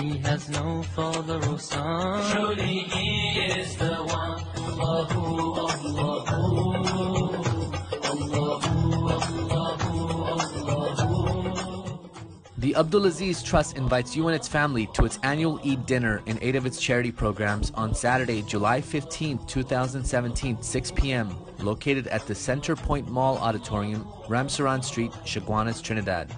He has no father or son. Surely He is the one. Allahu, Allahu, Allahu, Allahu, Allahu. The Abdulaziz Trust invites you and its family to its annual Eid dinner in aid of its charity programs on Saturday, July 15, 2017, 6 p.m., located at the Center Point Mall Auditorium, Ramsaran Street, Chaguanas, Trinidad.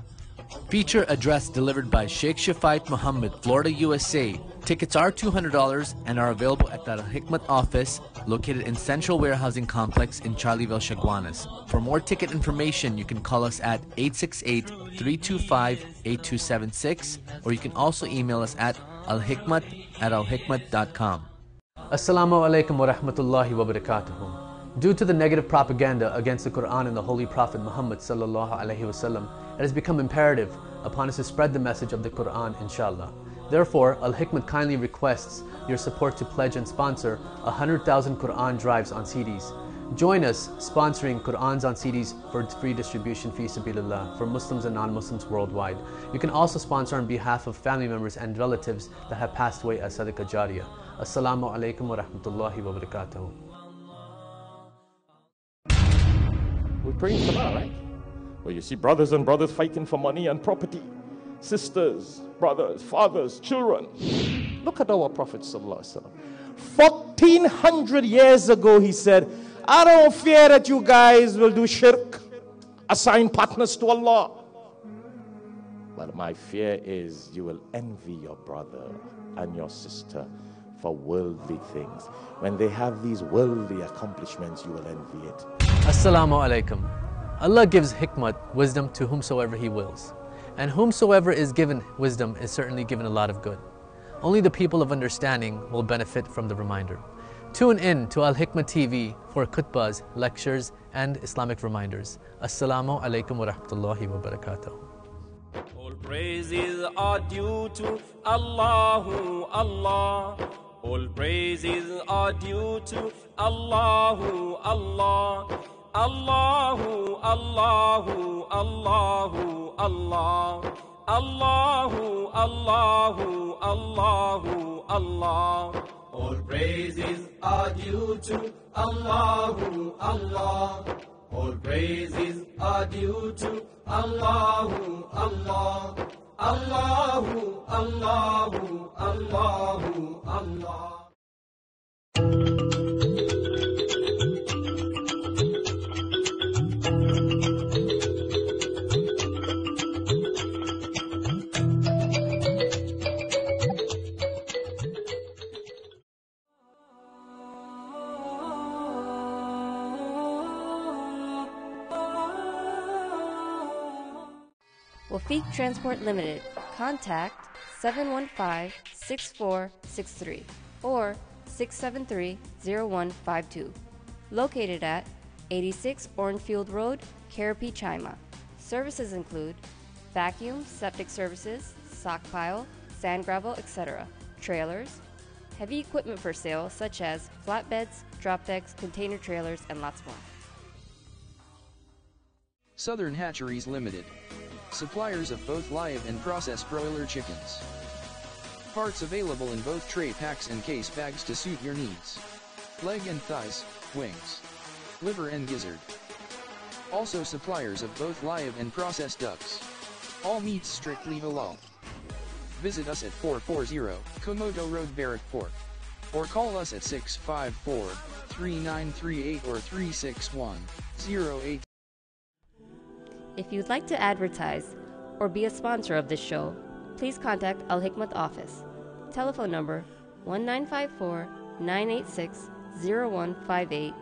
Feature address delivered by Shaikh Shafayat Muhammad, Florida, USA. Tickets are $200 and are available at the Hikmah office located in Central Warehousing Complex in Charlieville, Chaguanas. For more ticket information, you can call us at 868-325-8276, or you can also email us at alhikmat@alhikmat.com. Assalamu alaikum wa rahmatullahi wa barakatuhu. Due to the negative propaganda against the Quran and the Holy Prophet Muhammad sallallahu alaihi wasallam, it has become imperative upon us to spread the message of the Quran, inshallah. Therefore, Al-Hikmat kindly requests your support to pledge and sponsor 100,000 Quran drives on CDs. Join us sponsoring Qurans on CDs for free distribution fi sabilillah for Muslims and non-Muslims worldwide. You can also sponsor on behalf of family members and relatives that have passed away as Sadaqah Jariyah. Assalamu alaikum wa rahmatullahi wa barakatuhu. We're praying Salah, right? Well, you see brothers and brothers fighting for money and property. Sisters, brothers, fathers, children. Look at our Prophet ﷺ. 1400 years ago he said, I don't fear that you guys will do shirk, assign partners to Allah. But my fear is you will envy your brother and your sister for worldly things. When they have these worldly accomplishments, you will envy it. Assalamu alaikum. Allah gives hikmah, wisdom, to whomsoever He wills. And whomsoever is given wisdom is certainly given a lot of good. Only the people of understanding will benefit from the reminder. Tune in to Al-Hikmah TV for khutbahs, lectures, and Islamic reminders. Assalamu alaikum wa rahmatullahi wa barakatuh. All praises are due to Allahu, Allah. All praises are due to Allahu, Allah. Allahu, Allahu, Allahu, Allah. Allahu, Allahu, Allahu, Allah. All praises are due to Allahu, Allah. All praises are due to Allahu, Allah. Allahu, Allahu, Allahu, Allah. Wafiq Transport Limited. Contact 715-6463 or 673-0152. Located at 86 Orenfield Road, Karapi, Chima. Services include vacuum, septic services, sock pile, sand gravel, etc., trailers, heavy equipment for sale such as flatbeds, drop decks, container trailers, and lots more. Southern Hatcheries Limited. Suppliers of both live and processed broiler chickens. Parts available in both tray packs and case bags to suit your needs. Leg and thighs, wings, liver and gizzard. Also suppliers of both live and processed ducks. All meats strictly halal. Visit us at 440 Komodo Road, Barrackport. Or call us at 654-3938 or 361-08. If you'd like to advertise or be a sponsor of this show, please contact Al-Hikmat office. Telephone number 1954-986-0158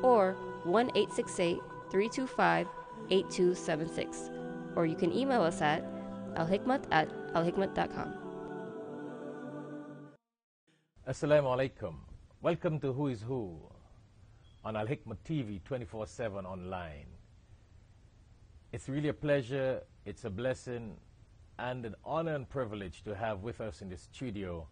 or 1-868-325-8276. Or you can email us at alhikmat@alhikmat.com. Assalamu alaikum. Welcome to Who is Who on Al-Hikmah TV 24/7 online. It's really a pleasure, it's a blessing, and an honor and privilege to have with us in the studio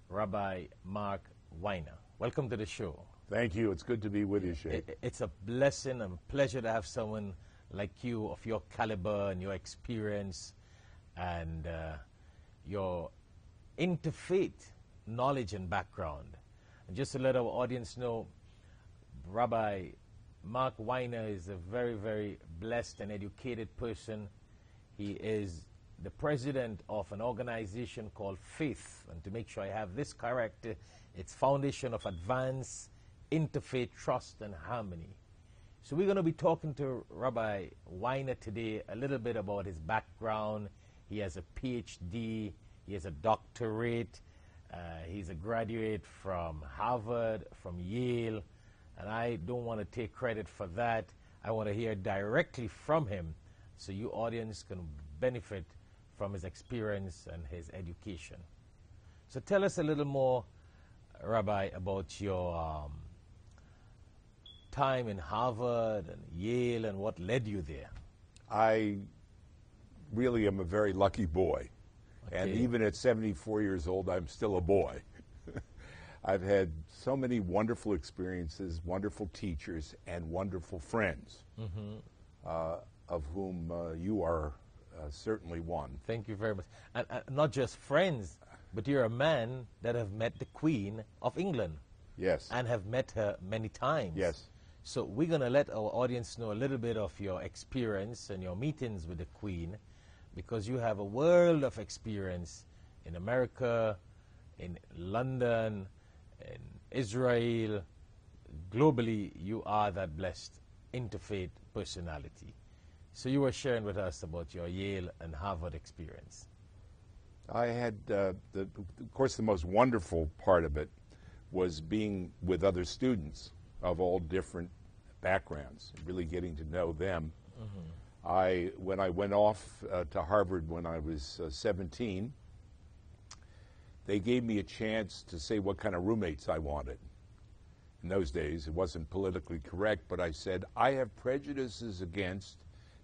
Rabbi Mark Weiner. Welcome to the show. Thank you. It's good to be with you, Sheikh. It's a blessing and pleasure to have someone like you of your caliber and your experience and your interfaith knowledge and background. And just to let our audience know, Rabbi Mark Weiner is a very, very blessed and educated person. He is the president of an organization called Faith, and to make sure I have this correct, it's Foundation of Advanced Interfaith Trust and Harmony. So we're going to be talking to Rabbi Weiner today a little bit about his background. He has a PhD, he has a doctorate, he's a graduate from Harvard, from Yale, and I don't want to take credit for that. I want to hear directly from him so you audience can benefit from his experience and his education. So tell us a little more, Rabbi, about your time in Harvard and Yale and what led you there. I really am a very lucky boy. Okay. And even at 74 years old, I'm still a boy. I've had so many wonderful experiences, wonderful teachers, and wonderful friends, of whom you are certainly one. Thank you very much. And not just friends, but you're a man that have met the Queen of England. Yes. And have met her many times. Yes. So we're going to let our audience know a little bit of your experience and your meetings with the Queen, because you have a world of experience in America, in London, in Israel. Globally, you are that blessed interfaith personality. So you were sharing with us about your Yale and Harvard experience. I had, of course, the most wonderful part of it was being with other students of all different backgrounds, really getting to know them. When I went off to Harvard when I was 17, they gave me a chance to say what kind of roommates I wanted. In those days, it wasn't politically correct, but I said, I have prejudices against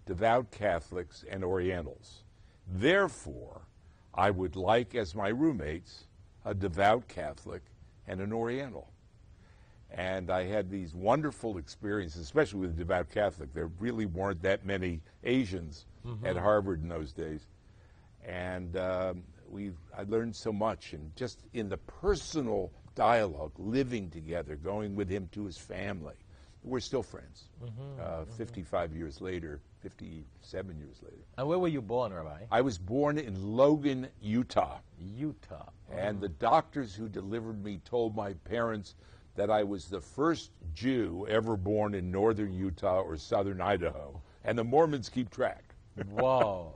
devout Catholics and Orientals. Therefore, I would like as my roommates a devout Catholic and an Oriental. And I had these wonderful experiences, especially with a devout Catholic. There really weren't that many Asians at Harvard in those days. And I learned so much, and just in the personal dialogue, living together, going with him to his family. We're still friends, 55 years later, 57 years later. And where were you born, Rabbi? I was born in Logan, Utah. Utah. And the doctors who delivered me told my parents that I was the first Jew ever born in northern Utah or southern Idaho. And the Mormons keep track. Wow.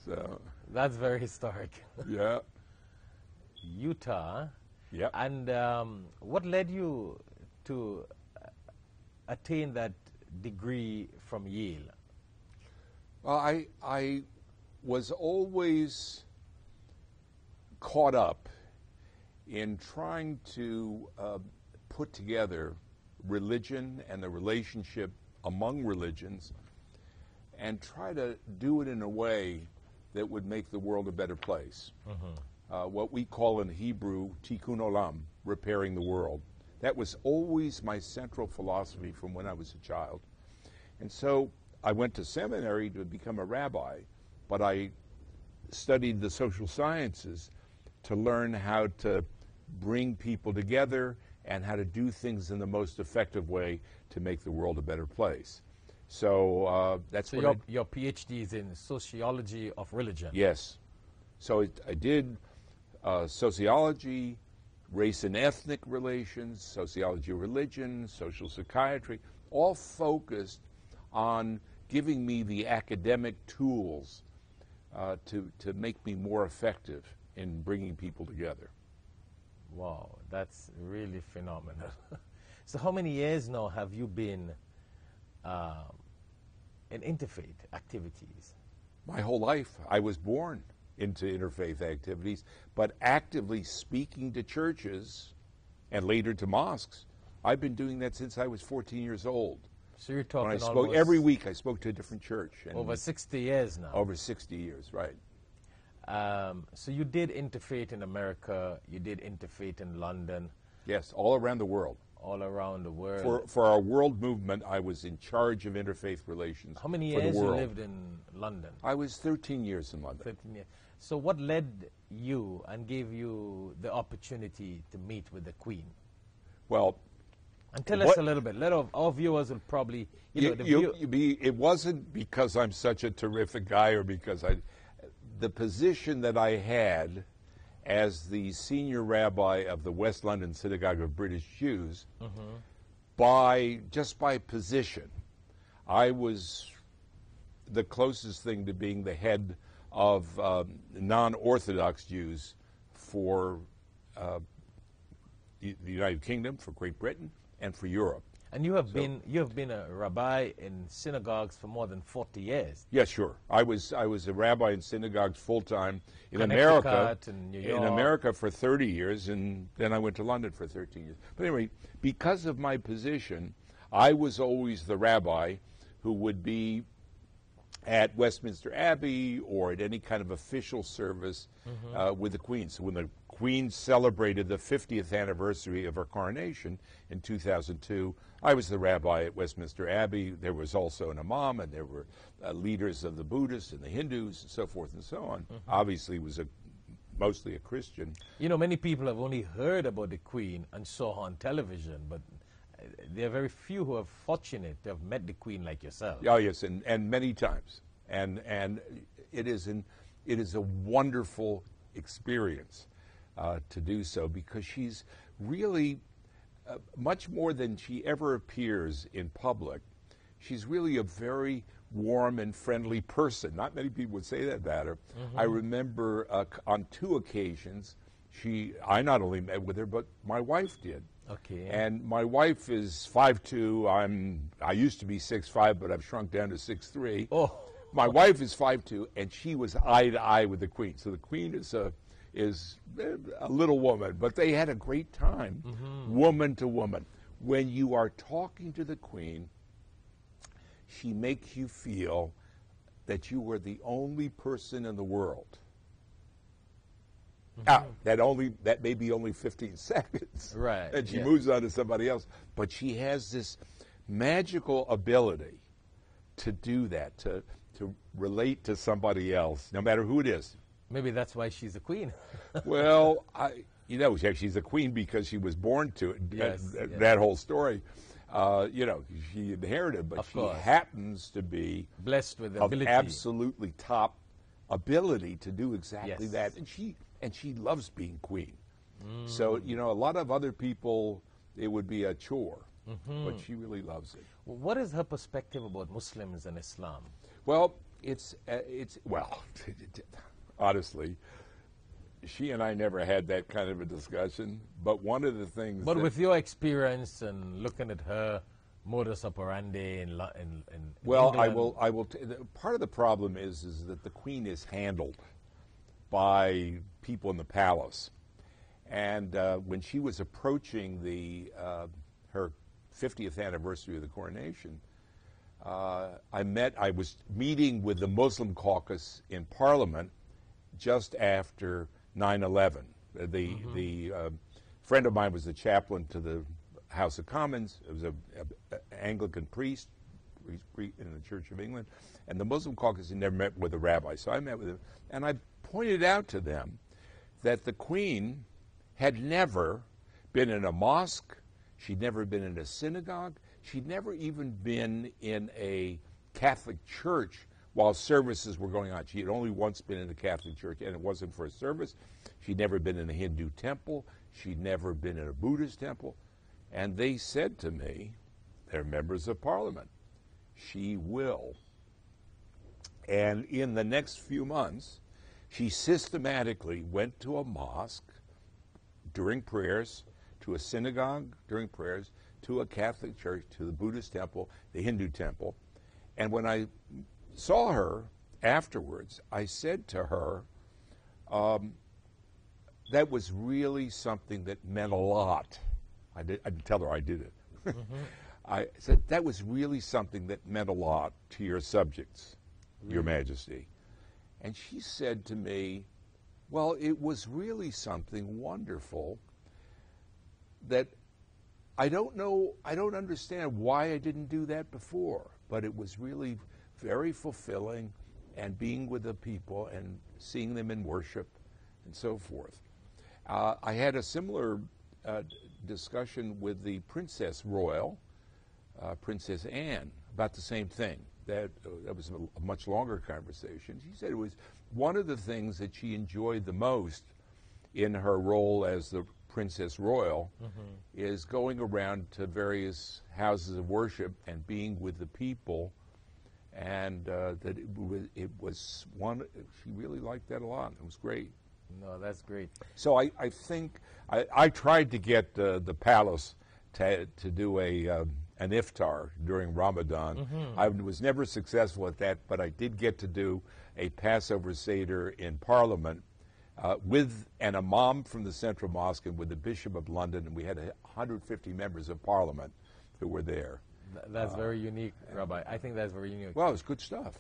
So that's very historic. Yeah. Utah. Yeah. And what led you to attain that degree from Yale? Well, I was always caught up in trying to put together religion and the relationship among religions and try to do it in a way that would make the world a better place. What we call in Hebrew, tikkun olam, repairing the world. That was always my central philosophy from when I was a child. And so I went to seminary to become a rabbi, but I studied the social sciences to learn how to bring people together and how to do things in the most effective way to make the world a better place. So that's so what your PhD is in sociology of religion. Yes. So I did sociology, race and ethnic relations, sociology of religion, social psychiatry, all focused on giving me the academic tools to make me more effective in bringing people together. Wow, that's really phenomenal. So how many years now have you been in interfaith activities? My whole life. I was born into interfaith activities, but actively speaking to churches and later to mosques. I've been doing that since I was 14 years old. So you're talking when I spoke almost every week. I spoke to a different church. And over 60 years now. Over 60 years, right. So you did interfaith in America, you did interfaith in London. Yes, all around the world. All around the world. For our world movement, I was in charge of interfaith relations. How many for years the world. you lived in London? I was 13 years in London. 13 years. So what led you and gave you the opportunity to meet with the Queen? Well, and tell us a little bit. Let our viewers will probably, it wasn't because I'm such a terrific guy or because the position that I had as the senior rabbi of the West London Synagogue of British Jews, just by position, I was the closest thing to being the head of non-Orthodox Jews for the United Kingdom, for Great Britain, and for Europe. And you have been a rabbi in synagogues for more than 40 years. Yes, sure. I was a rabbi in synagogues full time in America. And New York. In America for 30 years, and then I went to London for 13 years. But anyway, because of my position, I was always the rabbi who would be at Westminster Abbey or at any kind of official service with the Queen. So when the Queen celebrated the 50th anniversary of her coronation in 2002, I was the rabbi at Westminster Abbey. There was also an imam, and there were leaders of the Buddhists and the Hindus and so forth and so on. Obviously, it was mostly a Christian. You know, many people have only heard about the Queen and saw her on television, but there are very few who are fortunate to have met the Queen like yourself. Oh, yes, and many times. And it is a wonderful experience to do so, because she's really much more than she ever appears in public. She's really a very warm and friendly person. Not many people would say that about her. I remember on 2 occasions, I not only met with her, but my wife did. Okay. And my wife is 5'2". I used to be 6'5", but I've shrunk down to 6'3". Oh. My wife is 5'2", and she was eye to eye with the Queen. So the Queen is a little woman, but they had a great time, woman to woman. When you are talking to the Queen, she makes you feel that you were the only person in the world. That may be only 15 seconds. Right. And she moves on to somebody else. But she has this magical ability to do that, to relate to somebody else, no matter who it is. Maybe that's why she's a queen. Well, she's a queen because she was born to it. Yes, that whole story. She inherited, but she happens to be blessed with the of ability. Absolutely top ability to do exactly that. And she loves being queen. So, a lot of other people, it would be a chore, but she really loves it. What is her perspective about Muslims and Islam? Well, honestly, she and I never had that kind of a discussion, but one of the things But with your experience and looking at her modus operandi in well, England. I will part of the problem is that the Queen is handled by people in the palace. And when she was approaching her 50th anniversary of the coronation, I was meeting with the Muslim caucus in Parliament just after 9/11. The friend of mine was the chaplain to the House of Commons. It was an Anglican priest in the Church of England, and the Muslim caucus had never met with a rabbi. So I met with him, and I pointed out to them that the Queen had never been in a mosque. She'd never been in a synagogue. She'd never even been in a Catholic church while services were going on. She had only once been in a Catholic church, and it wasn't for a service. She'd never been in a Hindu temple. She'd never been in a Buddhist temple. And they said to me, they're members of Parliament, she will. And in the next few months, she systematically went to a mosque during prayers, to a synagogue during prayers, to a Catholic church, to the Buddhist temple, the Hindu temple. And when I saw her afterwards, I said to her, that was really something that meant a lot. I didn't tell her I did it. I said, that was really something that meant a lot to your subjects, Your Majesty. And she said to me, well, it was really something wonderful that I don't understand why I didn't do that before, but it was really very fulfilling and being with the people and seeing them in worship and so forth. I had a similar discussion with the Princess Royal, Princess Anne, about the same thing. That was a much longer conversation. She said it was one of the things that she enjoyed the most in her role as the Princess Royal is going around to various houses of worship and being with the people, and that it was one, she really liked that a lot. It was great. No, that's great. So I think I tried to get the palace to do an iftar during Ramadan. I was never successful at that, but I did get to do a Passover Seder in Parliament with an imam from the Central Mosque and with the Bishop of London, and we had 150 members of Parliament who were there. That's very unique, Rabbi. I think that's very unique. Well, it was good stuff.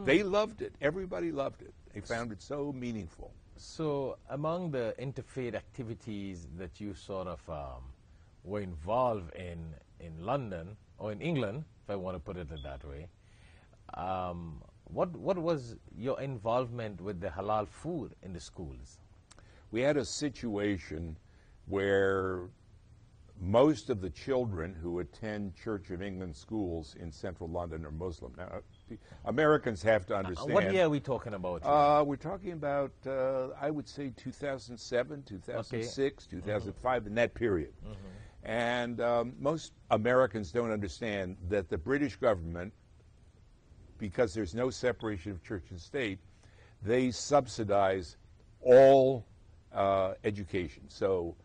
They loved it. Everybody loved it. They found it so meaningful. So among the interfaith activities that you sort of were involved in London, or in England, if I want to put it that way, what was your involvement with the halal food in the schools? We had a situation where most of the children who attend Church of England schools in central London are Muslim. Now, Americans have to understand. What year are we talking about? We're talking about, I would say, 2007, 2006, 2005, in that period. And most Americans don't understand that the British government, because there's no separation of church and state, they subsidize all education. So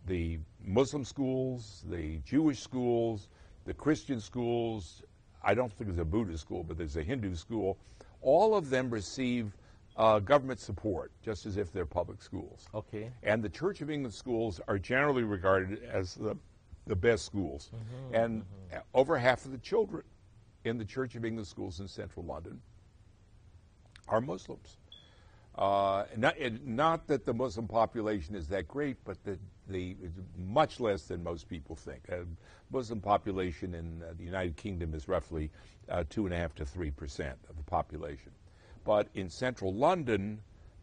the Muslim schools, the Jewish schools, the Christian schools, I don't think there's a Buddhist school, but there's a Hindu school, all of them receive government support, just as if they're public schools. Okay. And the Church of England schools are generally regarded as the best schools. And over half of the children in the Church of England schools in central London are Muslims. Not that the Muslim population is that great, but it's much less than most people think. Muslim population in the United Kingdom is roughly 2.5% to 3% of the population. But in central London,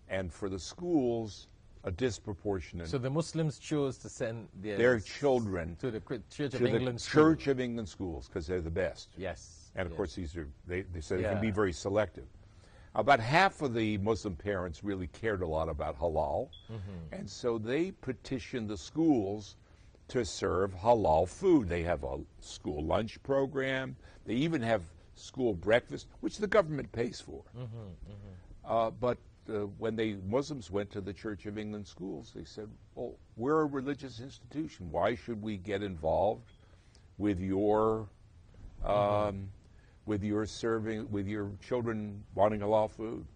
and for the schools, a disproportionate. So the Muslims chose to send their children to the Church of to England the schools. Church of England schools because they're the best. Yes. And of course, these are they said Yeah. they can be very selective. About half of the Muslim parents really cared a lot about halal, and so they petitioned the schools to serve halal food. They have a school lunch program. They even have school breakfast, which the government pays for. But when the Muslims went to the Church of England schools, they said, well, we're a religious institution. Why should we get involved with your serving, with your children wanting halal food?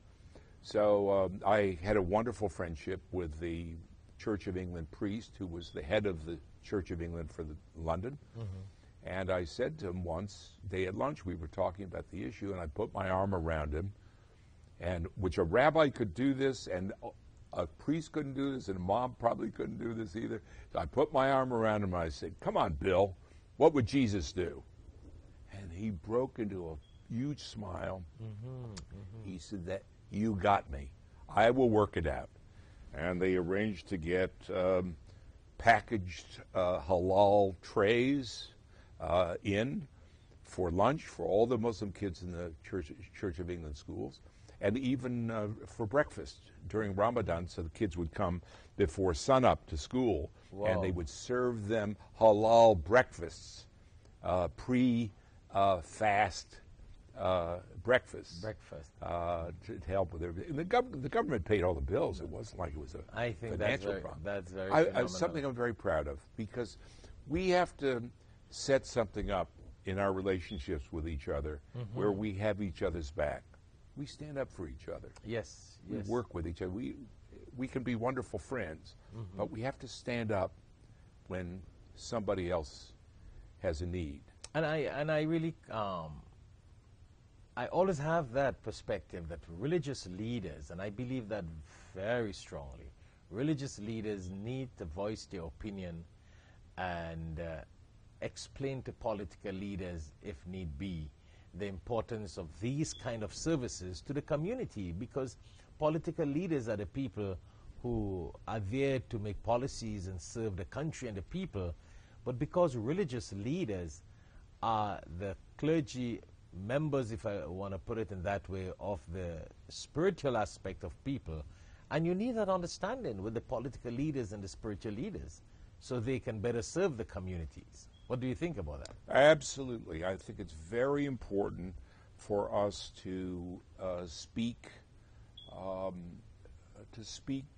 So I had a wonderful friendship with the Church of England priest who was the head of the Church of England for London. And I said to him once, day at lunch, we were talking about the issue, and I put my arm around him, and which a rabbi could do this, and a priest couldn't do this, and a mom probably couldn't do this either. So I put my arm around him, and I said, come on, Bill, what would Jesus do? And he broke into a huge smile. He said, that you got me. I will work it out. And they arranged to get packaged halal trays in for lunch for all the Muslim kids in the Church of England schools, and even for breakfast during Ramadan, so the kids would come before sunup to school, and they would serve them halal breakfasts, pre-fast breakfast to help with everything. The government paid all the bills. It wasn't like it was a financial problem. That's very something I'm very proud of, because we have to set something up in our relationships with each other where we have each other's back. We stand up for each other. Yes. We work with each other. We can be wonderful friends, but we have to stand up when somebody else has a need. And I really I always have that perspective that religious leaders, and I believe that very strongly, religious leaders need to voice their opinion and explain to political leaders, if need be, the importance of these kind of services to the community, because political leaders are the people who are there to make policies and serve the country and the people. But because religious leaders are the clergy members, if I want to put it in that way, of the spiritual aspect of people, and you need that understanding with the political leaders and the spiritual leaders so they can better serve the communities. What do you think about that? Absolutely. I think it's very important for us to speak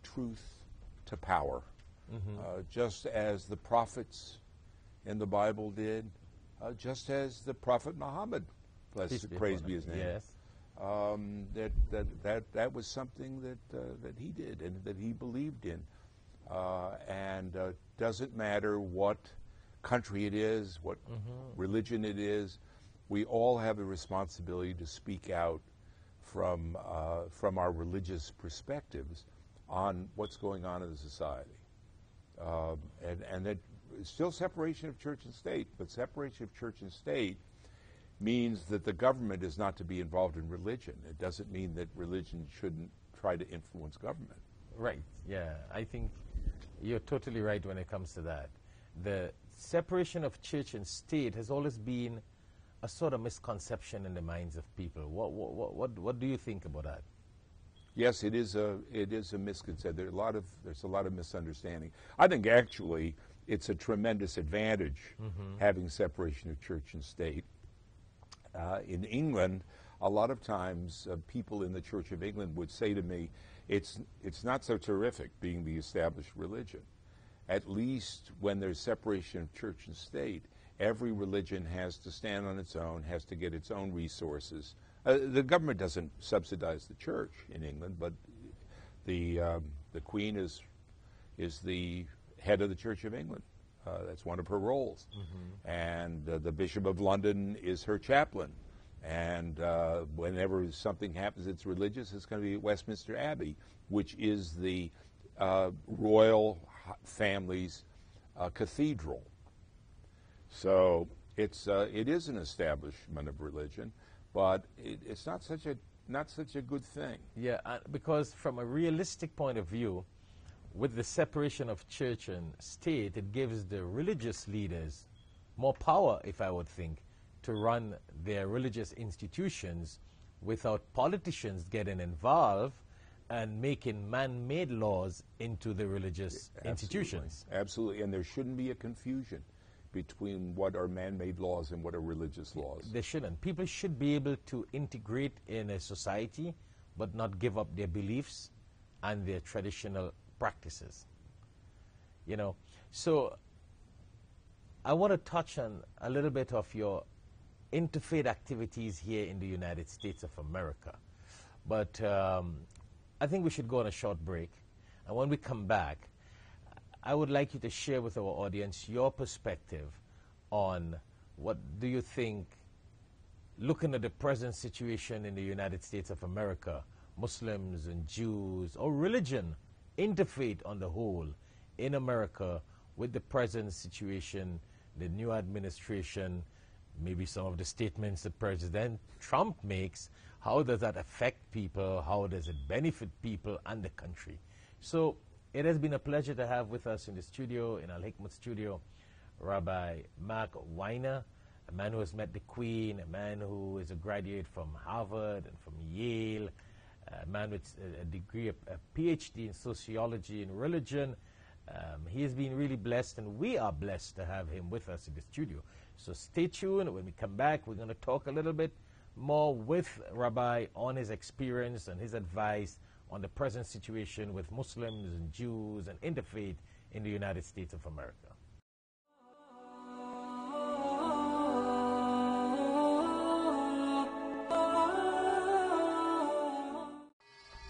truth to power, just as the prophets in the Bible did, just as the Prophet Muhammad, praise be his name. Yes. That was something that he did and that he believed in, and doesn't matter what country it is, what religion it is, we all have a responsibility to speak out from our religious perspectives on what's going on in the society, and that still separation of church and state, but separation of church and state means that the government is not to be involved in religion. It doesn't mean that religion shouldn't try to influence government. Right, yeah. I think you're totally right when it comes to that. The separation of church and state has always been a sort of misconception in the minds of people. What do you think about that? Yes, it is a misconception. There's a lot of misunderstanding. I think actually it's a tremendous advantage having separation of church and state. In England, a lot of times people in the Church of England would say to me, it's not so terrific being the established religion. At least when there's separation of church and state, every religion has to stand on its own, has to get its own resources. The government doesn't subsidize the church in England, but the Queen is the head of the Church of England. That's one of her roles. And the Bishop of London is her chaplain. And whenever something happens that's religious, it's going to be at Westminster Abbey, which is the royal family's cathedral. So it is an establishment of religion, but it's not such a good thing. Yeah, because from a realistic point of view, with the separation of church and state, it gives the religious leaders more power, if I would think, to run their religious institutions without politicians getting involved and making man-made laws into the religious institutions. Absolutely, and there shouldn't be a confusion between what are man-made laws and what are religious laws. There shouldn't. People should be able to integrate in a society but not give up their beliefs and their traditional practices. You know, so I want to touch on a little bit of your interfaith activities here in the United States of America. But I think we should go on a short break. And when we come back, I would like you to share with our audience your perspective on what do you think, looking at the present situation in the United States of America, Muslims and Jews, or religion, interfaith on the whole, in America, with the present situation, the new administration, maybe some of the statements that President Trump makes, how does that affect people? How does it benefit people and the country? So it has been a pleasure to have with us in the studio, in Al Hikmah studio, Rabbi Mark Weiner, a man who has met the Queen, a man who is a graduate from Harvard and from Yale, a man with a degree, a PhD in sociology and religion. He has been really blessed, and we are blessed to have him with us in the studio. So stay tuned. When we come back, we're going to talk a little bit more with Rabbi on his experience and his advice on the present situation with Muslims and Jews and interfaith in the United States of America.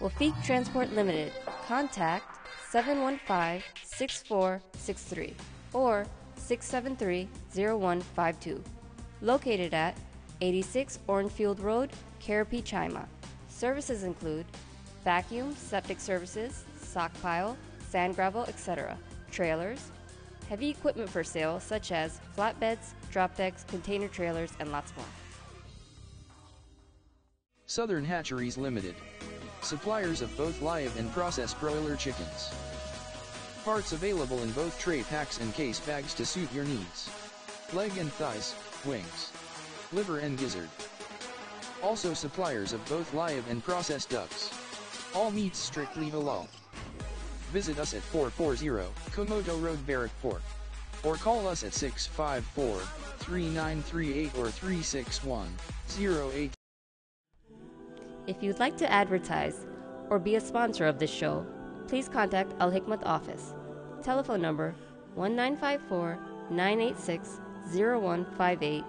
Wafiq Transport Limited. Contact 715-6463 or 673-0152. Located at 86 Orenfield Road, Carapy, Chima. Services include vacuum, septic services, sock pile, sand gravel, etc., trailers, heavy equipment for sale such as flatbeds, drop decks, container trailers, and lots more. Southern Hatcheries Limited. Suppliers of both live and processed broiler chickens. Parts available in both tray packs and case bags to suit your needs. Leg and thighs, wings, liver and gizzard. Also suppliers of both live and processed ducks. All meats strictly halal. Visit us at 440 Komodo Road, Barrack Fort. Or call us at 654-3938 or 361-08. If you'd like to advertise or be a sponsor of this show, please contact Al Hikmah office. Telephone number 1954-986-0158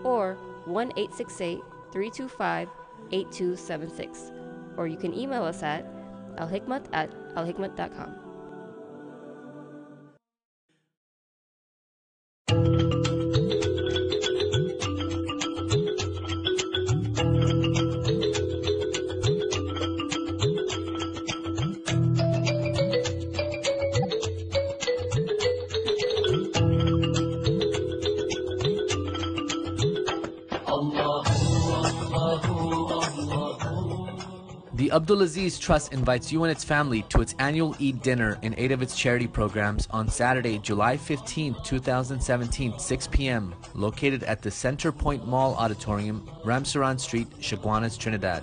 or 1-868-325-8276. Or you can email us at alhikmat@alhikmat.com. The Abdulaziz Trust invites you and its family to its annual Eid dinner in aid of its charity programs on Saturday, July 15, 2017, 6 p.m., located at the Center Point Mall Auditorium, Ramsaran Street, Chaguanas, Trinidad.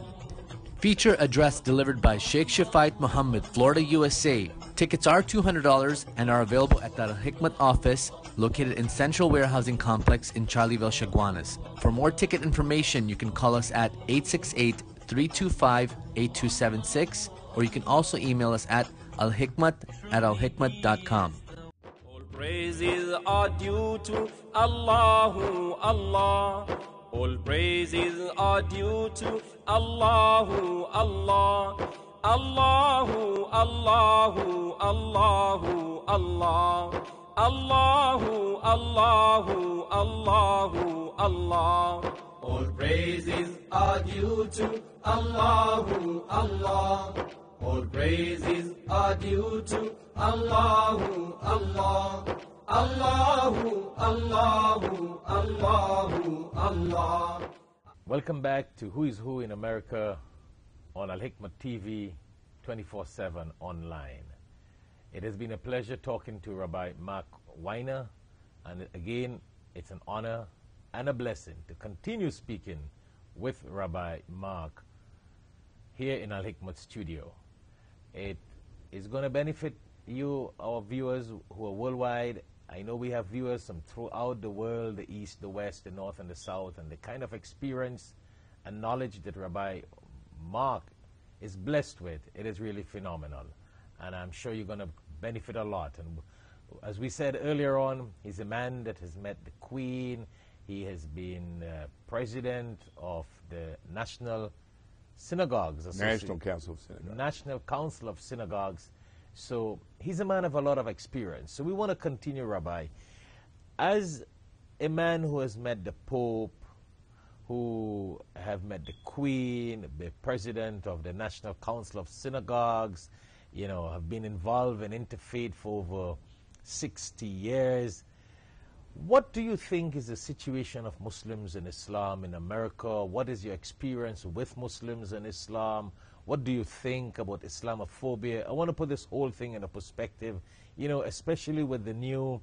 Feature address delivered by Shaikh Shafayat Muhammad, Florida, USA. Tickets are $200 and are available at the Al Hikmah office located in Central Warehousing Complex in Charlieville, Chaguanas. For more ticket information, you can call us at 868-325-8276, or you can also email us at alhikmat@alhikmat.com. All praises are due to Allahu Allah. All praises are due to Allahu Allah. Allahu Allahu Allahu Allah. Allahu Allahu Allahu Allah. All praises are due to Allahu Allah. All praises are due to Allahu Allah. Allahu Allahu Allahu Allah. Welcome back to Who is Who in America on Al Hikmah TV 24/7 online. It has been a pleasure talking to Rabbi Mark Weiner, and again, it's an honor and a blessing to continue speaking with Rabbi Mark here in Al Hikmah studio. It is going to benefit you, our viewers who are worldwide. I know we have viewers from throughout the world, the East, the West, the North, and the South, and the kind of experience and knowledge that Rabbi Mark is blessed with, it is really phenomenal. And I'm sure you're going to benefit a lot. And as we said earlier on, he's a man that has met the Queen. He has been president of the National Synagogues National Council of Synagogues. National Council of Synagogues. So he's a man of a lot of experience. So we want to continue, Rabbi. As a man who has met the Pope, who have met the Queen, the president of the National Council of Synagogues, you know, have been involved in interfaith for over 60 years. What do you think is the situation of Muslims and Islam in America? What is your experience with Muslims and Islam? What do you think about Islamophobia? I want to put this whole thing in a perspective, you know, especially with the new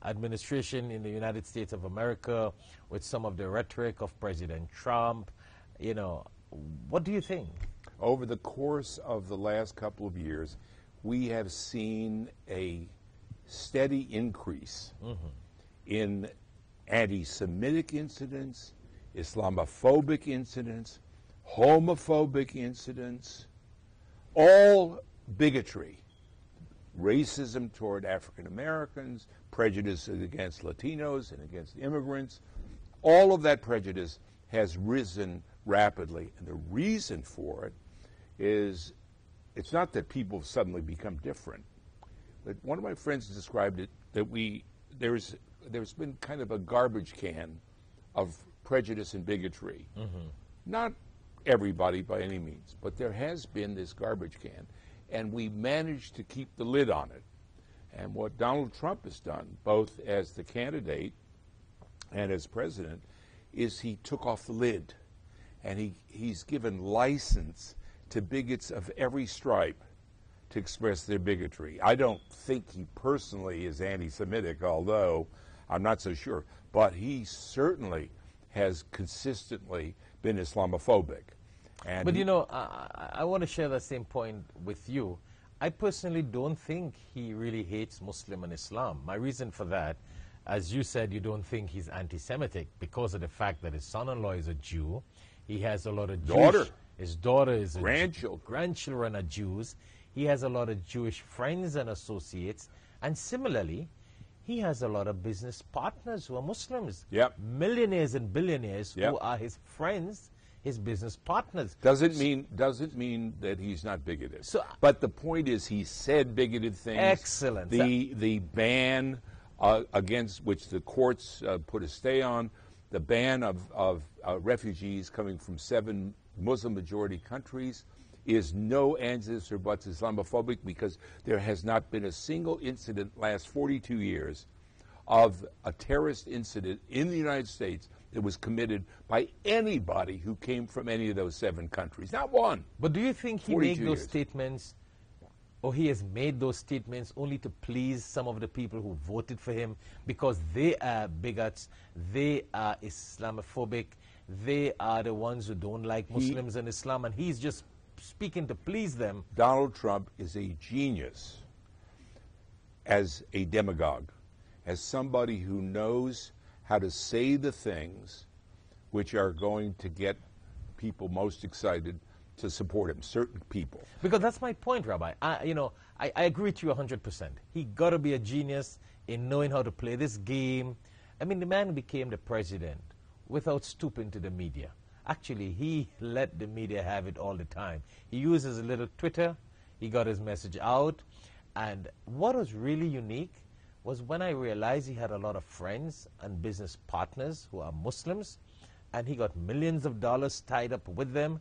administration in the United States of America, with some of the rhetoric of President Trump. You know, what do you think? Over the course of the last couple of years, we have seen a steady increase in anti-Semitic incidents, Islamophobic incidents, homophobic incidents, all bigotry, racism toward African Americans, prejudice against Latinos and against immigrants. All of that prejudice has risen rapidly, and the reason for it is it's not that people suddenly become different. But one of my friends described it that there's been kind of a garbage can of prejudice and bigotry. Not everybody by any means, but there has been this garbage can, and we managed to keep the lid on it. And what Donald Trump has done, both as the candidate and as president, is he took off the lid. and he's given license to bigots of every stripe to express their bigotry. I don't think he personally is anti-Semitic, although I'm not so sure, but he certainly has consistently been Islamophobic. And but you know, I want to share that same point with you. I personally don't think he really hates Muslim and Islam. My reason for that, as you said, you don't think he's anti-Semitic because of the fact that his son-in-law is a Jew. He has a lot of his daughter is a grandchildren are Jews. He has a lot of Jewish friends and associates. And similarly, he has a lot of business partners who are Muslims. Yep. Millionaires and billionaires who are his friends, his business partners. Doesn't mean that he's not bigoted. But the point is, he said bigoted things. Excellent. The ban against which the courts put a stay on, the ban of refugees coming from 7 Muslim-majority countries, is no ands, ifs, or buts Islamophobic, because there has not been a single incident last 42 years of a terrorist incident in the United States that was committed by anybody who came from any of those 7 countries. Not one. But do you think he made those statements, or he has made those statements only to please some of the people who voted for him because they are bigots, they are Islamophobic, they are the ones who don't like Muslims and Islam, and he's just speaking to please them? Donald Trump is a genius as a demagogue, as somebody who knows how to say the things which are going to get people most excited to support him, certain people. Because that's my point, Rabbi. I agree with you 100%. He got to be a genius in knowing how to play this game. I mean, the man became the president without stooping to the media. Actually, he let the media have it all the time. He uses a little Twitter. He got his message out. And what was really unique was when I realized he had a lot of friends and business partners who are Muslims, and he got millions of dollars tied up with them.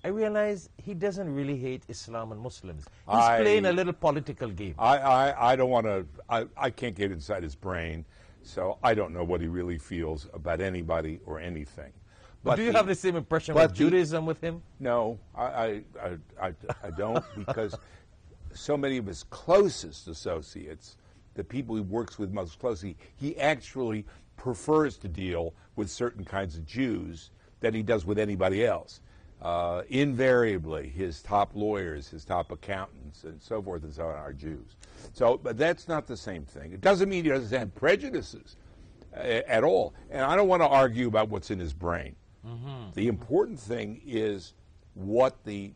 I realized he doesn't really hate Islam and Muslims. He's playing a little political game. I don't want to, I can't get inside his brain, so I don't know what he really feels about anybody or anything. But do you have the same impression with Judaism with him? No, I don't, because so many of his closest associates, the people he works with most closely, he actually prefers to deal with certain kinds of Jews than he does with anybody else. Invariably, his top lawyers, his top accountants, and so forth and so on are Jews. So, but that's not the same thing. It doesn't mean he doesn't have prejudices at all. And I don't want to argue about what's in his brain. Mm-hmm. The important thing is what the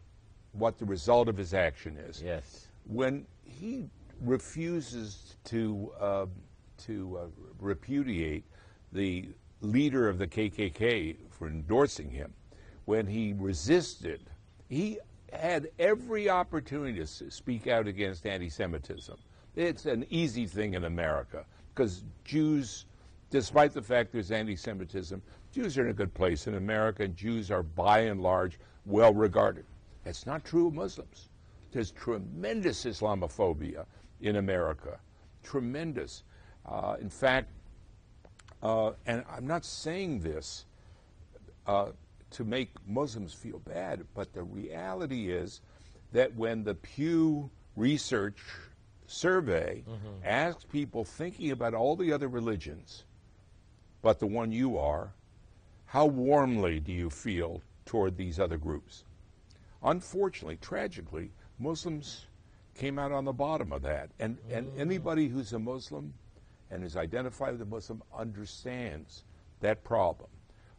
result of his action is. Yes. When he refuses to repudiate the leader of the KKK for endorsing him, when he resisted, he had every opportunity to speak out against anti-Semitism. It's an easy thing in America because Jews, despite the fact there's anti-Semitism, Jews are in a good place in America, and Jews are by and large well regarded. That's not true of Muslims. There's tremendous Islamophobia in America, tremendous. In fact, and I'm not saying this to make Muslims feel bad, but the reality is that when the Pew Research survey asks people thinking about all the other religions, but the one you are, how warmly do you feel toward these other groups? Unfortunately, tragically, Muslims came out on the bottom of that. And anybody who's a Muslim and is identified as a Muslim understands that problem.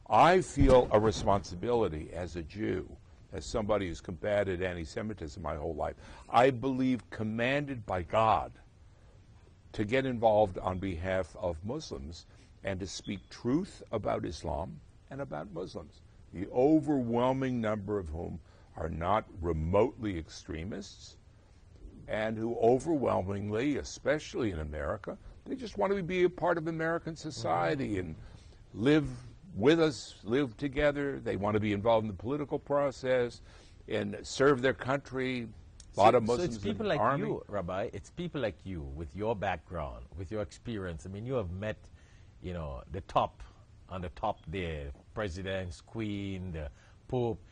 I feel a responsibility as a Jew, as somebody who's combated anti-Semitism my whole life. I believe commanded by God to get involved on behalf of Muslims and to speak truth about Islam and about Muslims, the overwhelming number of whom are not remotely extremists and who overwhelmingly, especially in America, they just want to be a part of American society and live with us, live together. They want to be involved in the political process and serve their country. A lot of Muslims so it's people in the like army. you, Rabbi. It's people like you with your background, with your experience. I mean, you have met, the top, on the top there, presidents, queen, the Pope,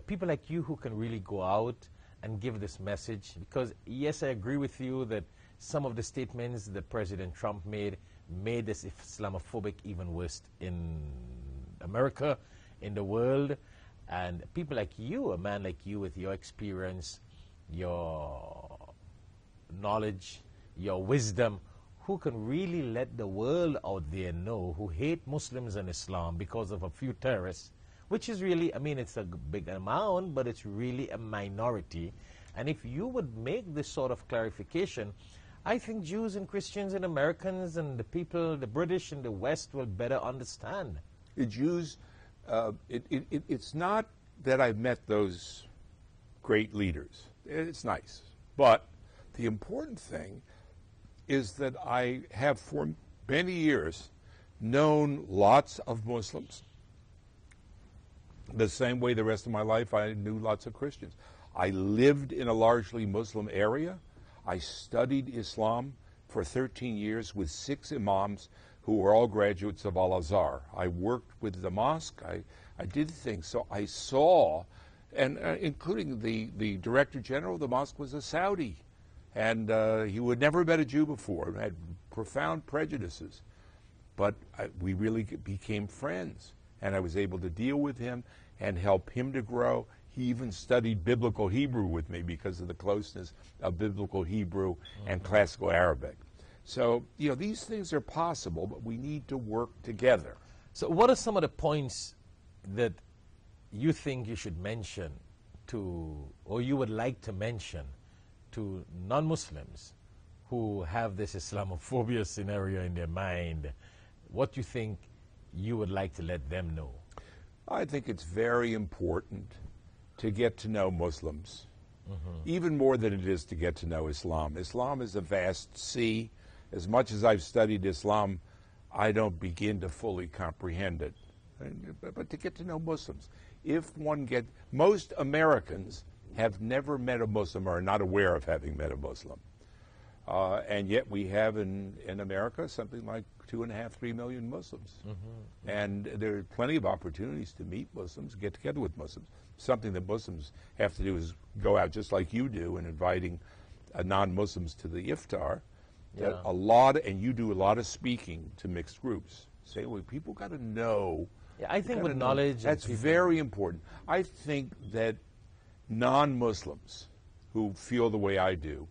people like you who can really go out and give this message. Because, yes, I agree with you that some of the statements that President Trump made this Islamophobic even worse in America, in the world. And people like you, a man like you with your experience, your knowledge, your wisdom, who can really let the world out there know, who hate Muslims and Islam because of a few terrorists, which is really, I mean, it's a big amount, but it's really a minority. And if you would make this sort of clarification, I think Jews and Christians and Americans and the people, the British and the West will better understand. The Jews, it's not that I've met those great leaders. It's nice. But the important thing is that I have for many years known lots of Muslims. The same way the rest of my life I knew lots of Christians. I lived in a largely Muslim area. I studied Islam for 13 years with 6 imams who were all graduates of Al-Azhar. I worked with the mosque. I did things. So I saw, and including the director general of the mosque was a Saudi. And he had never met a Jew before, had profound prejudices. But we really became friends. And I was able to deal with him and help him to grow. He even studied biblical Hebrew with me because of the closeness of biblical Hebrew and classical Arabic. So, these things are possible, but we need to work together. So what are some of the points that you think you should mention to, or you would like to mention to non-Muslims who have this Islamophobia scenario in their mind? What do you think you would like to let them know? I think it's very important to get to know Muslims, even more than it is to get to know Islam. Islam is a vast sea. As much as I've studied Islam, I don't begin to fully comprehend it. But to get to know Muslims, most Americans have never met a Muslim or are not aware of having met a Muslim. And yet we have in America something like 2.5, 3 million Muslims. And there are plenty of opportunities to meet Muslims, get together with Muslims. Something that Muslims have to do is go out just like you do and inviting non-Muslims to the iftar. Yeah. And you do a lot of speaking to mixed groups. Say, well, people got to know. Yeah, I think with knowledge, that's very important. I think that non-Muslims who feel the way I do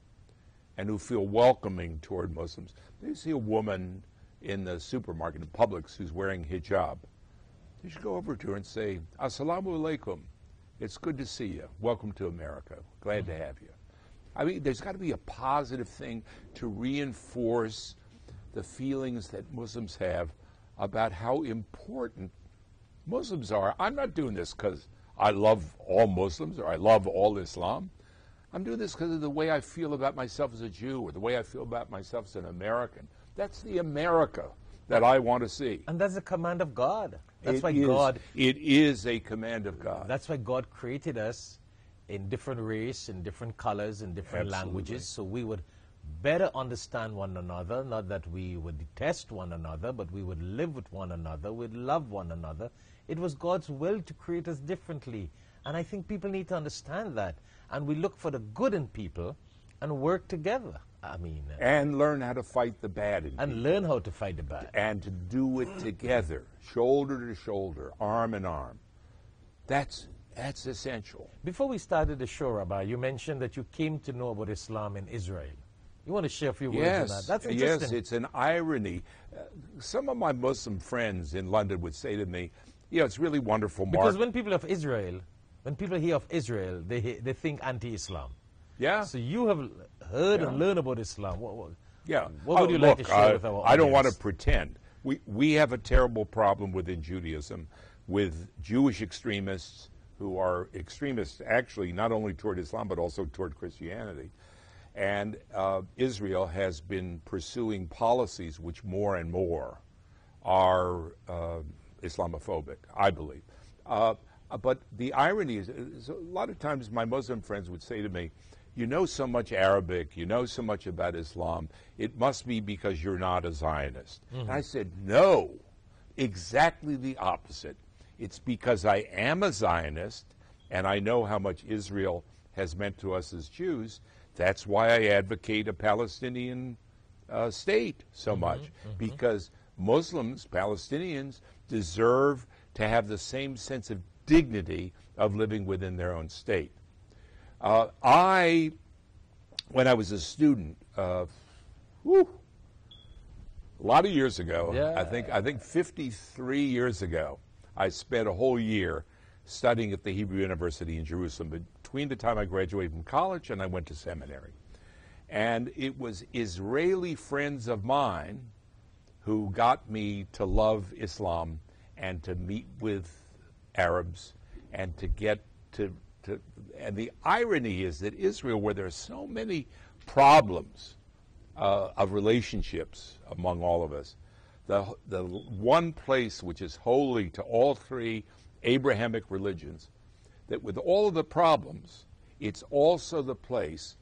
and who feel welcoming toward Muslims, they see a woman in the supermarket, in Publix, who's wearing hijab. You should go over to her and say, Assalamu alaikum. It's good to see you. Welcome to America. Glad to have you. I mean, there's got to be a positive thing to reinforce the feelings that Muslims have about how important Muslims are. I'm not doing this because I love all Muslims or I love all Islam. I'm doing this because of the way I feel about myself as a Jew or the way I feel about myself as an American. That's the America that I want to see. And that's a command of God. That's why It is a command of God. That's why God created us in different race, in different colors, in different languages, so we would better understand one another, not that we would detest one another, but we would live with one another, we'd love one another. It was God's will to create us differently. And I think people need to understand that. And we look for the good in people and work together. And learn how to fight the bad in people. Learn how to fight the bad. And to do it together, shoulder to shoulder, arm in arm. That's essential. Before we started the show, Rabbi, you mentioned that you came to know about Islam in Israel. You want to share a few words on that? That's interesting. Yes, it's an irony. Some of my Muslim friends in London would say to me, it's really wonderful, Mark. Because when people hear of Israel, they think anti-Islam. Yeah. So you have heard and learned about Islam. What would you like to share with our audience? I don't want to pretend. We have a terrible problem within Judaism with Jewish extremists who are extremists actually not only toward Islam but also toward Christianity. And Israel has been pursuing policies which more and more are Islamophobic, I believe. But the irony is a lot of times my Muslim friends would say to me, you know so much Arabic, you know so much about Islam, it must be because you're not a Zionist. And I said, no, exactly the opposite. It's because I am a Zionist and I know how much Israel has meant to us as Jews. That's why I advocate a Palestinian state so much, because Muslims, Palestinians, deserve to have the same sense of dignity of living within their own state. When I was a student, a lot of years ago, Yeah. I think 53 years ago, I spent a whole year studying at the Hebrew University in Jerusalem between the time I graduated from college and I went to seminary. And it was Israeli friends of mine who got me to love Islam and to meet with Arabs and to get to and the irony is that Israel, where there are so many problems of relationships among all of us, the one place which is holy to all three Abrahamic religions, that with all of the problems, it's also the place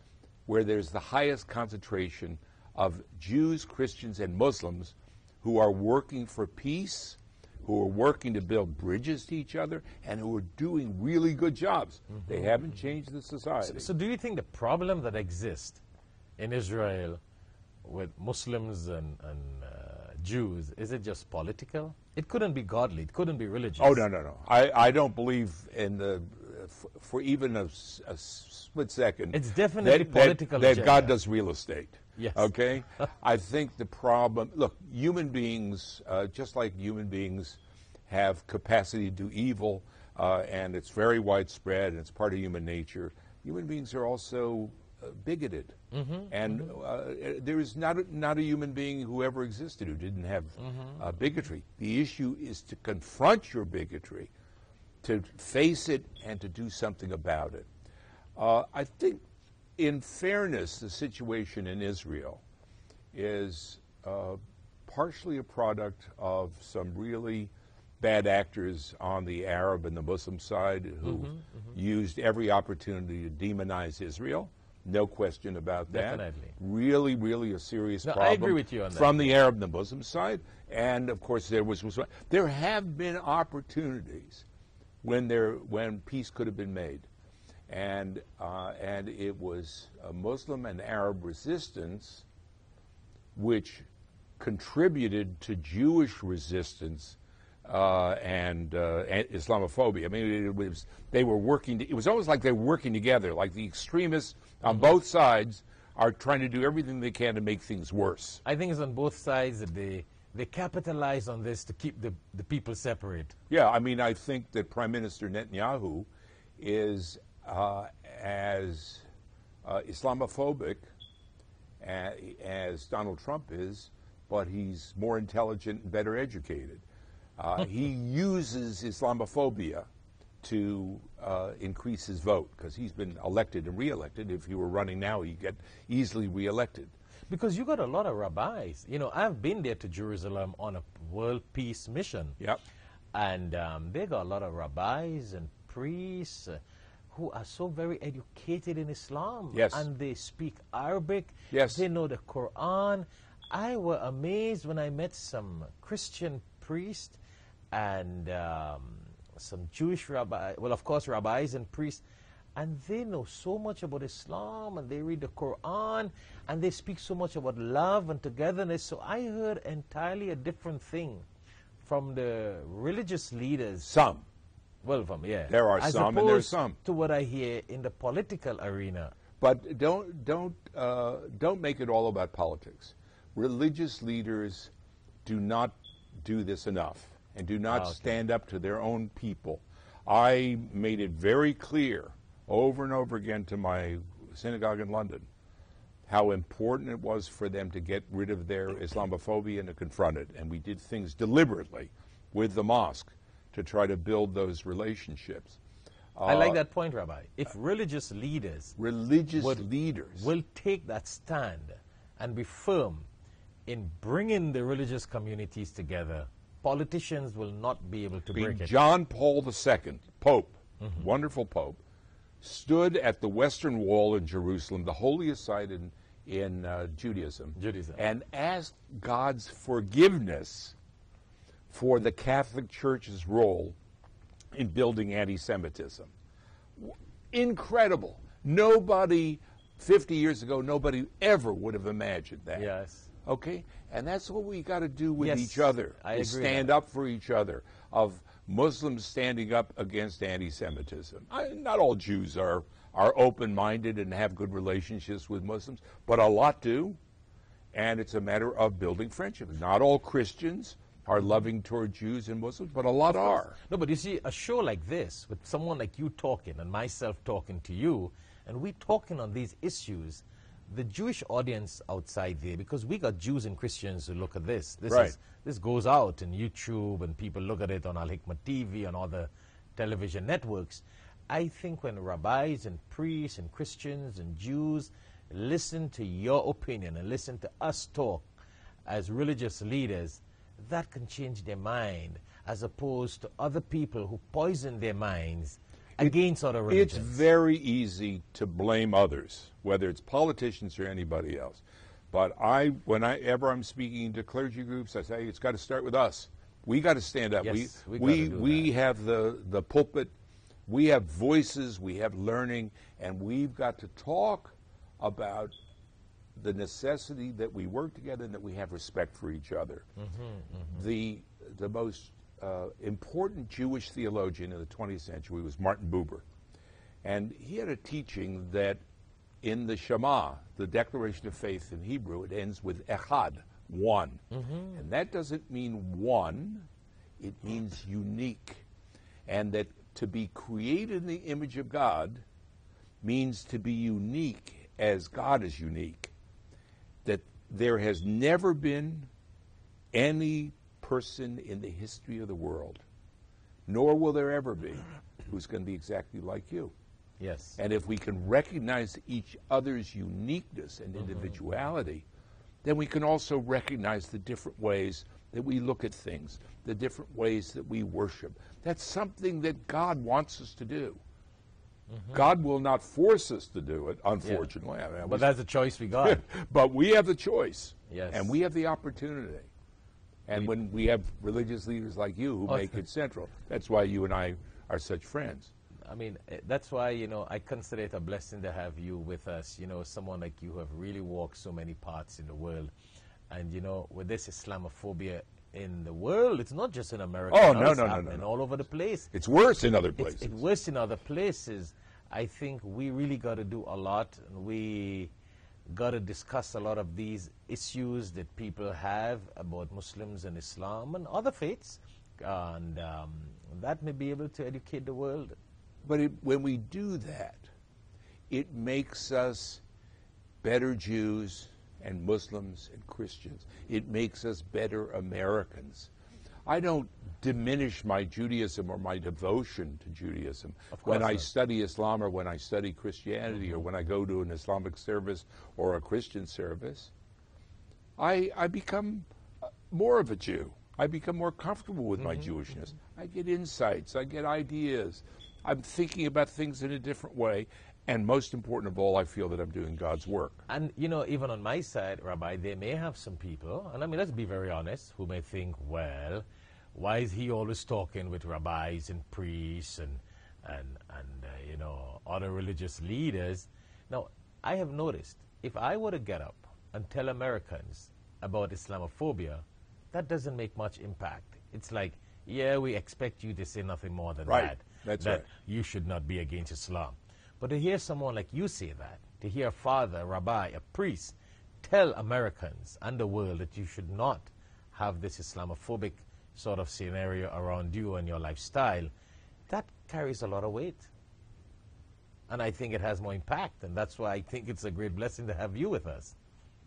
where there's the highest concentration of Jews, Christians, and Muslims who are working for peace, who are working to build bridges to each other, and who are doing really good jobs. They haven't changed the society. So do you think the problem that exists in Israel with Muslims and Jews, is it just political? It couldn't be godly. It couldn't be religious. Oh, no. I don't believe in the, for even a split second. It's definitely that, political that agenda. God does real estate. Yes. Okay? I think the problem, look, human beings, just like human beings have capacity to do evil, and it's very widespread, and it's part of human nature, human beings are also bigoted. And there is not a human being who ever existed who didn't have bigotry. The issue is to confront your bigotry, to face it, and to do something about it. I think, in fairness, the situation in Israel is partially a product of some really bad actors on the Arab and the Muslim side who used every opportunity to demonize Israel. No question about that. Definitely. Really, really a serious No, problem. I agree with you on that. From the Arab and the Muslim side. And, of course, there have been opportunities when peace could have been made. And it was a Muslim and Arab resistance which contributed to Jewish resistance and Islamophobia. I mean, they were working. It was almost like they were working together. Like the extremists on both sides are trying to do everything they can to make things worse. I think it's on both sides that they capitalize on this to keep the people separate. Yeah, I mean, I think that Prime Minister Netanyahu is as Islamophobic as Donald Trump is, but he's more intelligent and better educated. He uses Islamophobia to increase his vote, because he's been elected and re-elected. If he were running now, he'd get easily re-elected. Because you got a lot of rabbis. You know, I've been there to Jerusalem on a world peace mission. Yep. And they got a lot of rabbis and priests who are so very educated in Islam. Yes. And they speak Arabic. Yes. They know the Quran. I was amazed when I met some Christian priests and some Jewish rabbis, well, of course, rabbis and priests, and they know so much about Islam, and they read the Quran, and they speak so much about love and togetherness. So I heard entirely a different thing from the religious leaders. Some. Well, yeah. There are As some, and there's opposed some. to what I hear in the political arena. But don't make it all about politics. Religious leaders do not do this enough and do not stand up to their own people. I made it very clear over and over again to my synagogue in London how important it was for them to get rid of their Islamophobia and to confront it. And we did things deliberately with the mosque to try to build those relationships. I like that point, Rabbi. If religious leaders will take that stand and be firm in bringing the religious communities together, politicians will not be able to break it. John Paul II, Pope, wonderful Pope, stood at the Western Wall in Jerusalem, the holiest site in Judaism, and asked God's forgiveness for the Catholic Church's role in building anti-Semitism. Incredible. Nobody, 50 years ago, nobody ever would have imagined that. Yes. Okay? And that's what we got to do with Yes, each other. I is agree stand with that. up for each other, of Muslims standing up against anti-Semitism. Not all Jews are open-minded and have good relationships with Muslims, but a lot do. And it's a matter of building friendship. Not all Christians are loving toward Jews and Muslims, but a lot are. No, but you see, a show like this, with someone like you talking and myself talking to you, and we talking on these issues, the Jewish audience outside there, because we got Jews and Christians who look at this. This goes out on YouTube, and people look at it on Al-Hikmah TV and other television networks. I think when rabbis and priests and Christians and Jews listen to your opinion and listen to us talk as religious leaders, that can change their mind, as opposed to other people who poison their minds against other religions. It's very easy to blame others, whether it's politicians or anybody else. But whenever I'm speaking to clergy groups, I say it's got to start with us. We got to stand up. Yes, we have the pulpit. We have voices. We have learning, and we've got to talk about the necessity that we work together and that we have respect for each other. The most important Jewish theologian in the 20th century was Martin Buber. And he had a teaching that in the Shema, the Declaration of Faith in Hebrew, it ends with echad, one. And that doesn't mean one, it means unique. And that to be created in the image of God means to be unique as God is unique. That there has never been any person in the history of the world, nor will there ever be, who's going to be exactly like you. Yes. And if we can recognize each other's uniqueness and individuality, then we can also recognize the different ways that we look at things, the different ways that we worship. That's something that God wants us to do. God will not force us to do it, unfortunately. Yeah. I mean, But that's the choice we got. but we have the choice. Yes. And we have the opportunity. And when we have religious leaders like you who make it central, that's why you and I are such friends. I mean, that's why, I consider it a blessing to have you with us. Someone like you who have really walked so many parts in the world. And, with this Islamophobia in the world, it's not just in America. Oh, It's no. happening all over the place. It's worse in other places. It's worse in other places. I think we really got to do a lot. And we got to discuss a lot of these issues that people have about Muslims and Islam and other faiths. And that may be able to educate the world. But when we do that, it makes us better Jews and Muslims and Christians. It makes us better Americans. I don't diminish my Judaism or my devotion to Judaism when I study Islam or when I study Christianity or when I go to an Islamic service or a Christian service. I become more of a Jew. I become more comfortable with my Jewishness. I get insights. I get ideas. I'm thinking about things in a different way. And most important of all, I feel that I'm doing God's work. And, even on my side, Rabbi, there may have some people, and I mean, let's be very honest, who may think, well, why is he always talking with rabbis and priests and other religious leaders? Now, I have noticed, if I were to get up and tell Americans about Islamophobia, that doesn't make much impact. It's like, yeah, we expect you to say nothing more than that. That's that right. You should not be against Islam. But to hear someone like you say that, to hear a father, a rabbi, a priest, tell Americans and the world that you should not have this Islamophobic sort of scenario around you and your lifestyle, that carries a lot of weight. And I think it has more impact, and that's why I think it's a great blessing to have you with us.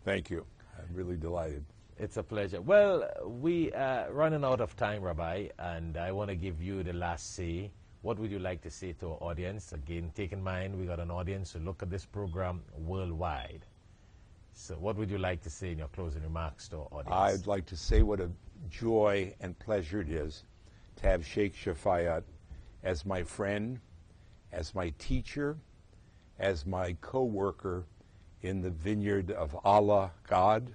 Thank you. I'm really delighted. It's a pleasure. Well, we are running out of time, Rabbi, and I want to give you the last say. What would you like to say to our audience? Again, take in mind we got an audience who look at this program worldwide. So what would you like to say in your closing remarks to our audience? I'd like to say what a joy and pleasure it is to have Shaikh Shafayat as my friend, as my teacher, as my co-worker in the vineyard of Allah, God,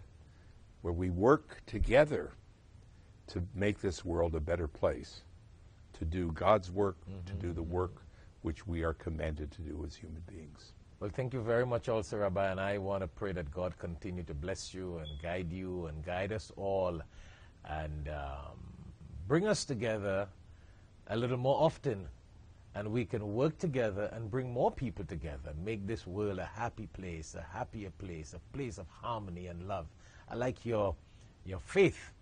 where we work together to make this world a better place, to do God's work, to do the work which we are commanded to do as human beings. Well, thank you very much also, Rabbi, and I want to pray that God continue to bless you and guide us all and bring us together a little more often, and we can work together and bring more people together, make this world a happy place, a happier place, a place of harmony and love. I like your faith.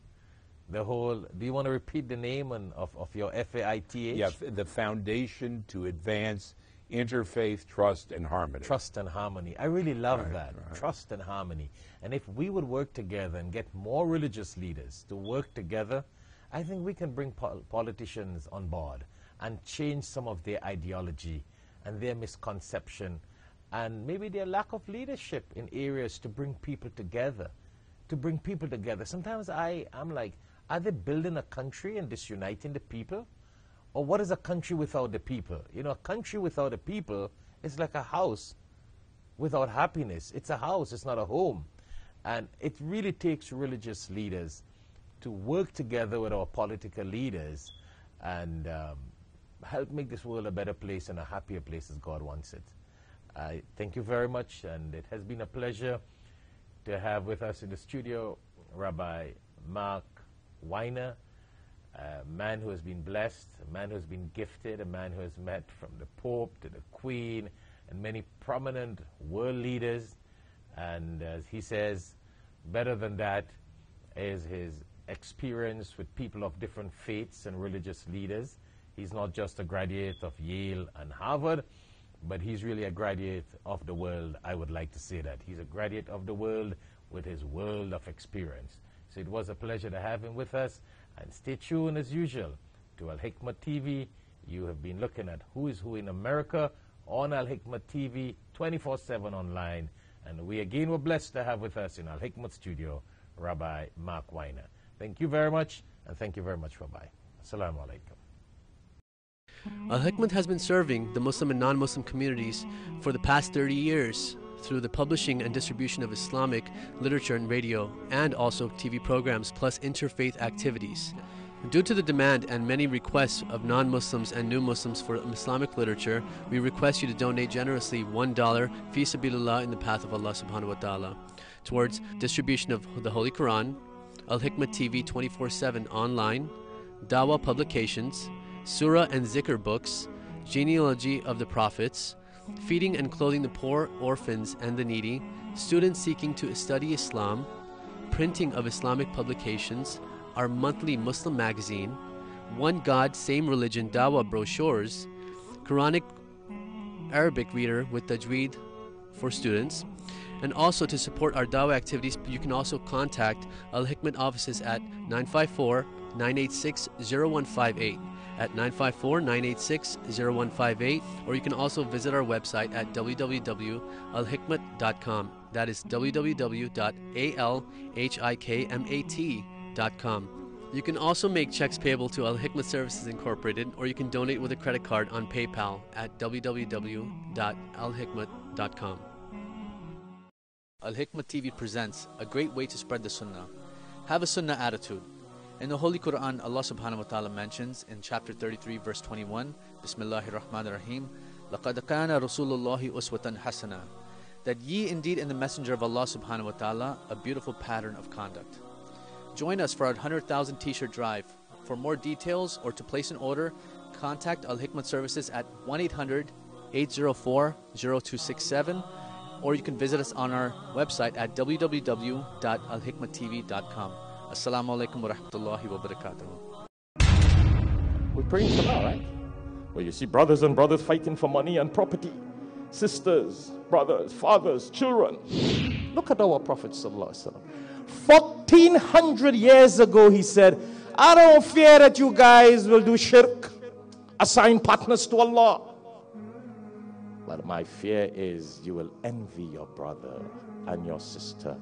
The whole, do you want to repeat the name of your FAITH? Yeah, the Foundation to Advance Interfaith Trust and Harmony. Trust and harmony. I really love that. Right. Trust and harmony. And if we would work together and get more religious leaders to work together, I think we can bring politicians on board and change some of their ideology and their misconception and maybe their lack of leadership in areas to bring people together. Sometimes I'm like, are they building a country and disuniting the people? Or what is a country without the people? You know, a country without the people is like a house without happiness. It's a house, it's not a home. And it really takes religious leaders to work together with our political leaders and help make this world a better place and a happier place as God wants it. I thank you very much, and it has been a pleasure to have with us in the studio Rabbi Mark Weiner, a man who has been blessed, a man who has been gifted, a man who has met from the Pope to the Queen and many prominent world leaders. And as he says, better than that is his experience with people of different faiths and religious leaders. He's not just a graduate of Yale and Harvard, but he's really a graduate of the world. I would like to say that. He's a graduate of the world with his world of experience. So it was a pleasure to have him with us. And stay tuned as usual to Al-Hikmah TV. You have been looking at Who is Who in America on Al-Hikmah TV 24/7 online. And we again were blessed to have with us in Al-Hikmah studio Rabbi Mark Weiner. Thank you very much, and thank you very much, Rabbi. Assalamu alaikum. Al-Hikmah has been serving the Muslim and non-Muslim communities for the past 30 years through the publishing and distribution of Islamic literature and radio, and also TV programs, plus interfaith activities. Due to the demand and many requests of non-Muslims and new Muslims for Islamic literature, we request you to donate generously $1 fi sabilillah in the path of Allah subhanahu wa ta'ala towards distribution of the Holy Quran, Al-Hikmah TV 24/7 online, Dawah publications, Surah and Zikr books, genealogy of the prophets, feeding and clothing the poor, orphans, and the needy, students seeking to study Islam, printing of Islamic publications, our monthly Muslim magazine, One God, Same Religion Dawah brochures, Quranic Arabic reader with tajweed for students. And also to support our Dawah activities, you can also contact Al-Hikmah offices at 954-986-0158. at 954-986-0158, or you can also visit our website at www.alhikmat.com. That is www.alhikmat.com. You can also make checks payable to Al-Hikmah Services Incorporated, or you can donate with a credit card on PayPal at www.alhikmat.com. Al-Hikmah TV presents a great way to spread the Sunnah. Have a Sunnah attitude. In the Holy Quran, Allah subhanahu wa ta'ala mentions in chapter 33, verse 21, Bismillahir Rahmanir Rahim, لَقَدْ كَانَ رَسُولُ اللَّهِ أُسْوَةً حَسَنًا, that ye indeed in the Messenger of Allah subhanahu wa ta'ala a beautiful pattern of conduct. Join us for our 100,000 t-shirt drive. For more details or to place an order, contact Al-Hikmah Services at 1-800-804-0267, or you can visit us on our website at www.alhikmattv.com. Assalamu alaikum wa rahmatullahi wa barakatuh. We're praying Salah, right? Where you see brothers and brothers fighting for money and property. Sisters, brothers, fathers, children. Look at our Prophet Sallallahu Alaihi Wasallam. 1400 years ago he said, I don't fear that you guys will do shirk, assign partners to Allah. But my fear is you will envy your brother and your sister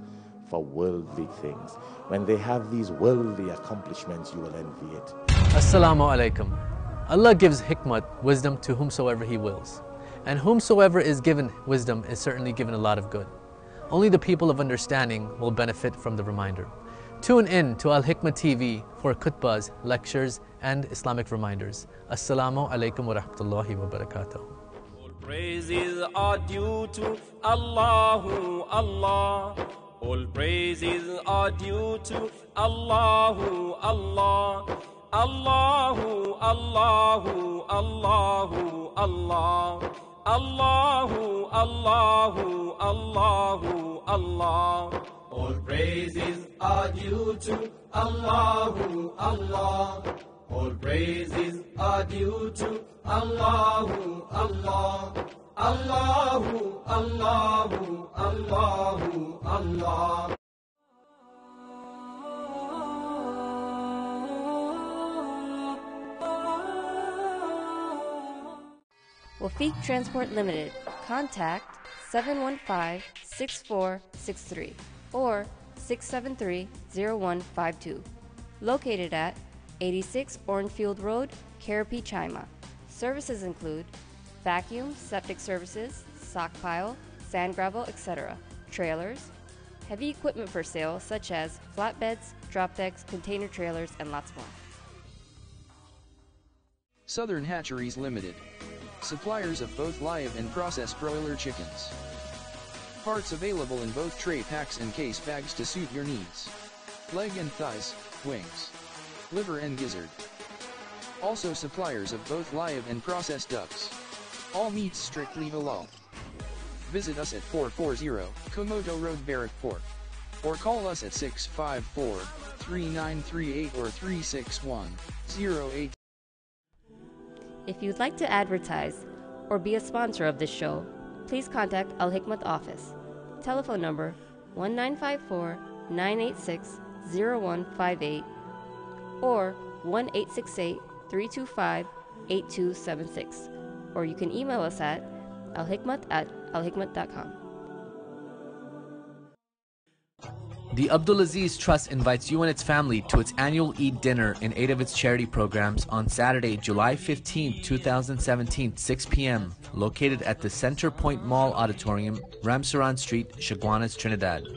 for worldly things. When they have these worldly accomplishments, you will envy it. Assalamu alaikum. Allah gives hikmah, wisdom, to whomsoever He wills. And whomsoever is given wisdom is certainly given a lot of good. Only the people of understanding will benefit from the reminder. Tune in to Al-Hikmah TV for khutbahs, lectures, and Islamic reminders. Assalamu alaikum wa rahmatullahi wa barakatuh. All praises are due to Allahu Allah. All praises are due to Allahu Allah. Allahu Allahu Allahu Allah. Allahu Allahu Allahu Allah. All praises are due to Allahu Allah. All praises are due to Allahu Allah. Allahu Allahu Allahu Allah. Wafiq Transport Limited. Contact 715-6463 or 673-0152. Located at 86 Orenfield Road, Karapi, Chima. Services include vacuum, septic services, sock pile, sand gravel, etc., trailers, heavy equipment for sale such as flatbeds, drop decks, container trailers, and lots more. Southern Hatcheries Limited. Suppliers of both live and processed broiler chickens. Parts available in both tray packs and case bags to suit your needs. Leg and thighs, wings, liver and gizzard. Also suppliers of both live and processed ducks. All meats strictly halal. Visit us at 440 Komodo Road, Barrackport. Or call us at 654-3938 or 361-08. If you'd like to advertise or be a sponsor of this show, please contact Al-Hikmah office. Telephone number 1954-986-0158 or 1-868-325-8276. Or you can email us at alhikmat@alhikmat.com. The Abdulaziz Trust invites you and its family to its annual Eid dinner in aid of its charity programs on Saturday, July 15, 2017, 6 p.m., located at the Center Point Mall Auditorium, Ramsaran Street, Chaguanas, Trinidad.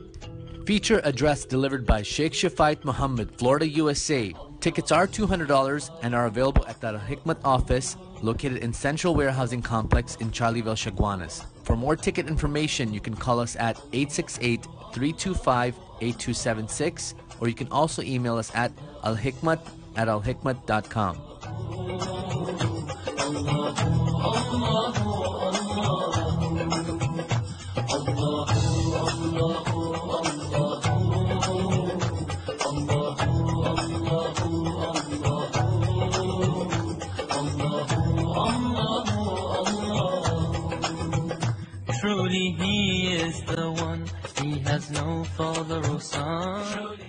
Feature address delivered by Shaikh Shafayat Muhammad, Florida, USA. Tickets are $200 and are available at the Hikmah office located in Central Warehousing Complex in Charlieville, Chaguanas. For more ticket information, you can call us at 868-325-8276, or you can also email us at alhikmat@alhikmat.com. Truly he is the one, he has no father or son.